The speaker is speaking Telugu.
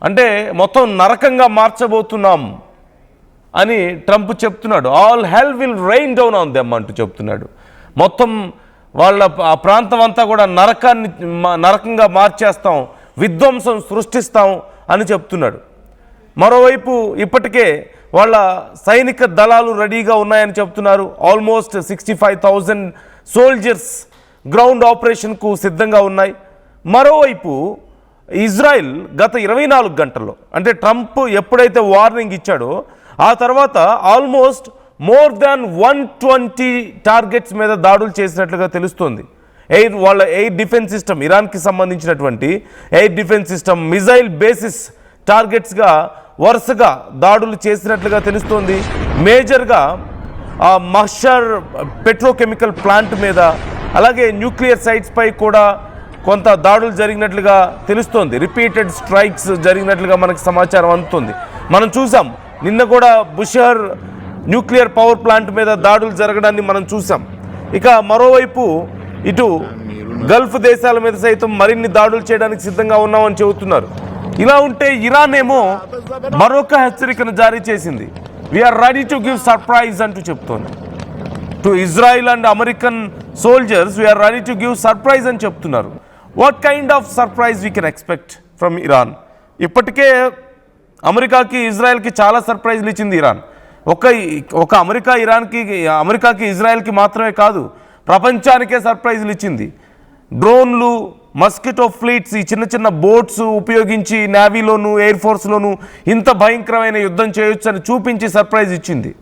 అంటే మొత్తం నరకంగా మార్చబోతున్నాం అని ట్రంప్ చెప్తున్నాడు. All hell will rain down on them అంటూ చెప్తున్నాడు. మొత్తం వాళ్ళ ఆ ప్రాంతం అంతా కూడా నరకంగా మార్చేస్తాం, విధ్వంసం సృష్టిస్తాం అని చెప్తున్నాడు. మరోవైపు ఇప్పటికే వాళ్ళ సైనిక దళాలు రెడీగా ఉన్నాయని చెప్తున్నారు. ఆల్మోస్ట్ 65,000 సోల్జర్స్ గ్రౌండ్ ఆపరేషన్కు సిద్ధంగా ఉన్నాయి. మరోవైపు ఇజ్రాయిల్ గత 24 గంటల్లో, అంటే ట్రంప్ ఎప్పుడైతే వార్నింగ్ ఇచ్చాడో ఆ తర్వాత ఆల్మోస్ట్ మోర్ దాన్ 120 టార్గెట్స్ మీద దాడులు చేసినట్లుగా తెలుస్తోంది. వాళ్ళ ఎయిర్ డిఫెన్స్ సిస్టమ్, ఇరాన్కి సంబంధించినటువంటి air defence system, missile bases టార్గెట్స్గా వరుసగా దాడులు చేసినట్లుగా తెలుస్తోంది. మేజర్గా మహ్షర్ పెట్రోకెమికల్ ప్లాంట్ మీద, అలాగే న్యూక్లియర్ సైట్స్పై కూడా కొంత దాడులు జరిగినట్లుగా తెలుస్తోంది. రిపీటెడ్ స్ట్రైక్స్ జరిగినట్లుగా మనకు సమాచారం అందుతుంది. మనం చూసాం నిన్న కూడా బుషహర్ న్యూక్లియర్ పవర్ ప్లాంట్ మీద దాడులు జరగడాన్ని మనం చూసాం. ఇక మరోవైపు ఇటు గల్ఫ్ దేశాల మీద సైతం మరిన్ని దాడులు చేయడానికి సిద్ధంగా ఉన్నామని చెబుతున్నారు. ఇలా ఉంటే ఇరాన్ ఏమో మరొక హెచ్చరికను జారీ చేసింది. We're ready to give surprise అంటూ చెప్తోంది. To Israel and American soldiers we're ready to give surprise అని చెప్తున్నారు. What kind of surprise we can expect from Iran? ఇప్పటికే అమెరికాకి ఇజ్రాయెల్కి చాలా సర్ప్రైజ్లు ఇచ్చింది ఇరాన్. ఒక అమెరికాకి ఇజ్రాయెల్కి మాత్రమే కాదు, ప్రపంచానికే సర్ప్రైజ్లు ఇచ్చింది. డ్రోన్లు, మస్కిటో ఫ్లీట్స్, ఈ చిన్న చిన్న బోట్స్ ఉపయోగించి నేవీలోను ఎయిర్ ఫోర్స్లోను ఇంత భయంకరమైన యుద్ధం చేయొచ్చు అని చూపించి సర్ప్రైజ్ ఇచ్చింది.